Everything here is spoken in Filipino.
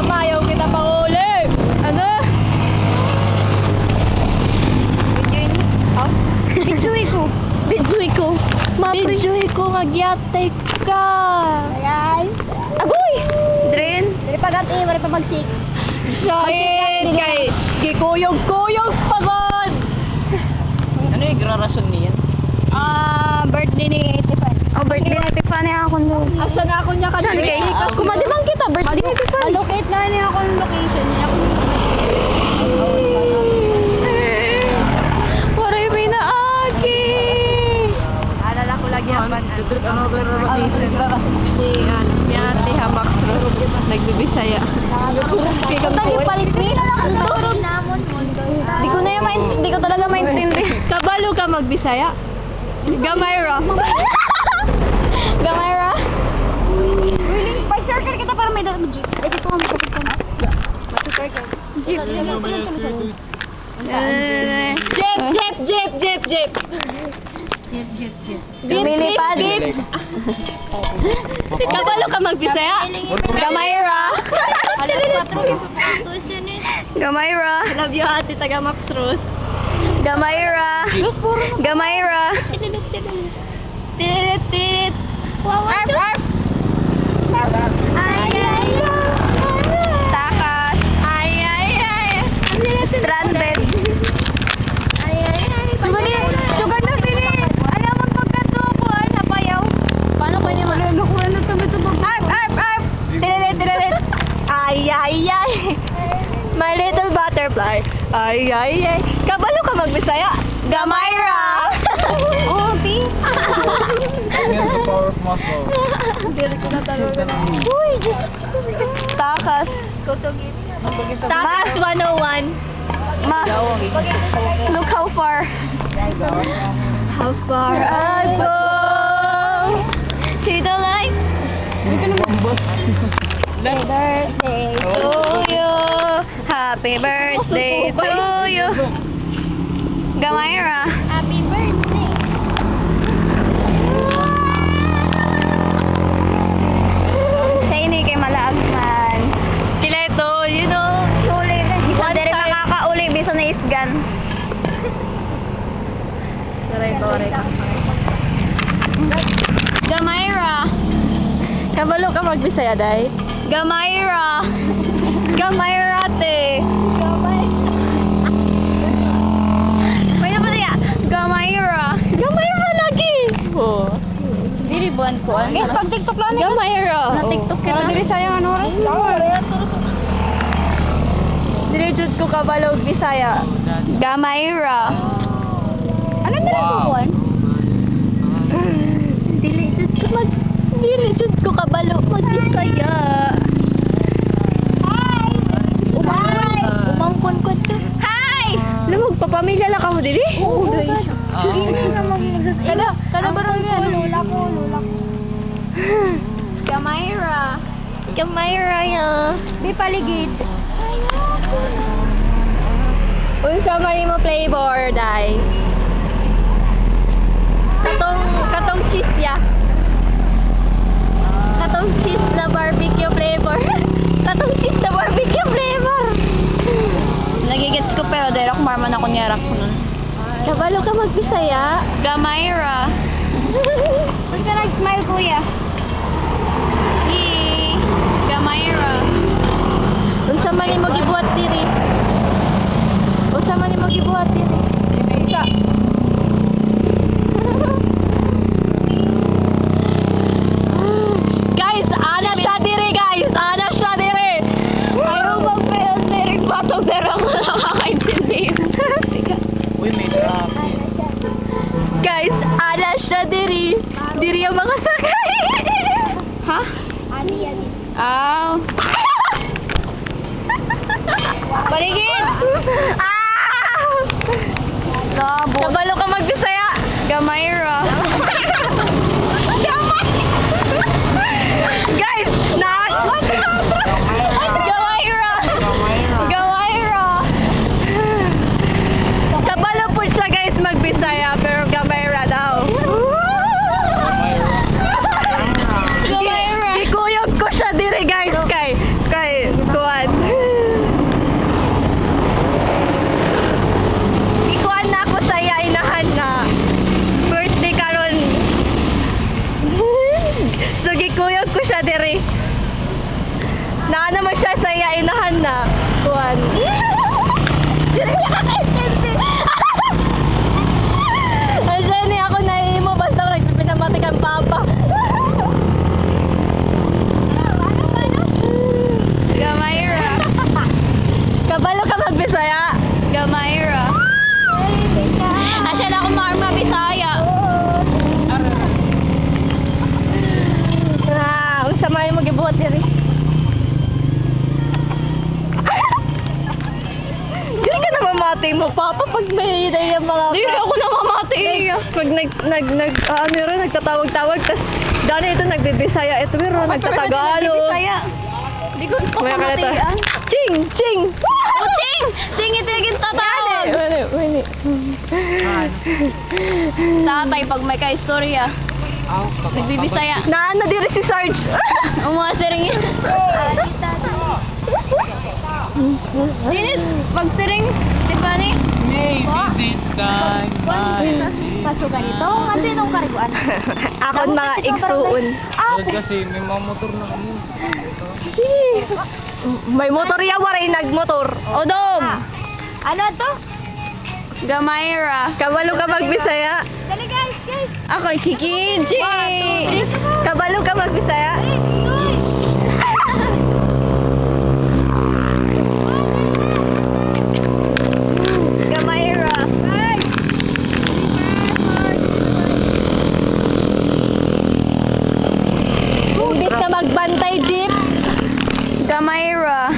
tama, ayaw kita panguli. Ano? Bidyoy ko. Bidyoy ko. Bidyoy ko, magyatay ka. Ayan. Agoy! Dren. Dari pag-ati, wala pa mag-sik. Shit! Kay gikuyog-kuyog pagod! Ano yung grarason niyan? Birthday ni Tiffany. Oh, birthday ni Tiffany ako no. Asa na ako niya ka Saan dre? kayo? Kumadimang kita, birthday ni Tiffany. Allocate na niya ako ng location niya. Waray may naagi. Alala ko lagi ang Sudrot ano grarason? Grarason si Yati Hamax Road. Nagbibisaya. Tagi palit ni. Turog namon. Di ko na yung di ko talaga maintindihan. Kabalo ka magbisaya? Gamayra. Gamayra? Pag-circle kita para may dalang jeep. Edi ko ang kapit ko. Mag-circle. Jeep. Jeep. Lumilipad. Kabalo ka magbisaya? Gamayra. Gamayra. Love you ate taga Max Rose. Gamayra. Gamayra. Tilit. Arf. Ay. Takas. Ay. Stranded. Sumali. Sugar na pili. Ayaw mo pagkatukuan. Napayaw. Paano pwede mo? Nakuha na tumutubog. Arf. Tilit. Ay. My little butterfly. Ay. Kabalo ka magbisaya? Gamayra. Oh, pink. Here's the power of muscle. Dili ko na talaga. Uy, takas. Takas 101. Look how far. How far I go. See the light. Happy birthday. To you. Happy birthday to you. Gamayra. Happy birthday. Shiny kay malaag man. Kileto, you know. Uli. One Dari time. makakauli bisa na isgan. Gamayra. Kabalo ka magbisaya, day? Gamayra. Gamayra, te. May naman niya. Gamayra. Gamayra lagi. Oh. Dili buwan ko. Guys, pag TikTok lang niya. Gamayra. Na TikTok ka na. Dili sayang ano rin. Dili jud ko kabalo og Bisaya. Gamayra. Ano na lang buwan? Dili jud ko kabalo mag Bisaya. Hi! Umangkon ko to. Hi! Lumog papamilya lang ka mo dili? Oo, dahil siya. Hindi na mag-magsas. Kada ba rin yan? Lola ko. Gamayra ya. Di paligid. Unsa man mo flavor, day? Katong cheese ya. Katong cheese na barbecue flavor. Katong cheese na barbecue flavor. Nagigets ko pero dahil ako marman ako niyarap ko nun. Kabalo ka magbisaya. Gamayra. Huwag ka nag-smile, kuya. Yee. Gamayra. Unsa man mo gibuhat diri? Unsa man mo gibuhat diri? Unsa? Guys, ana siya diri, guys. Ana siya diri. Ayaw mag-fail diri batong pero ako nakakaintindi. Uy, may drop. Guys, ana siya diri. Diri ang mga sakay. Ha? Ani. Aw. Paligid! Labo. Kabalo ka magbisaya. Gamayra. Guys, Gamayra. Kabalo po siya, guys, magbisaya, pero Gamayra daw. Gamayra. Ikuyog ko siya diri, guys, kay kuwan. Asya ni ako nahimo basta nagpinamatik ang papa. Gamayra. Kabalo ka magbisaya. Gamayra. Asya na ako mga Bisaya. Unsa may mo gibuhat diri? Dili ka na mamati mo, Papa, pag may idea mga... Dili ako namamati. Pag ano rin, nagtatawag-tawag, tas dahil ito nagbibisaya, ito rin, nagtatagalog. Di ko pa May kalata. kamatian. Ching! Ching! Oh, Ching! Ching ito yung tatawag. Wani. Tatay, pag may ka-istorya, nagbibisaya. Naano diri si Sarge. Umasiring yun. Dili, pag siring, Tiffany. Maybe this time. Pasukan ito. Ano itong kariguan? Akon mga igsuon. Kasi may mga motor na kami. May motor yawa rin nagmotor. Odom! Ano to? Gamayra. Kabalo ka magbisaya. Dali guys. Ako Kikiji. Kabalo ka magbisaya. Gamayra. Imbis na magbantay jeep. Gamayra.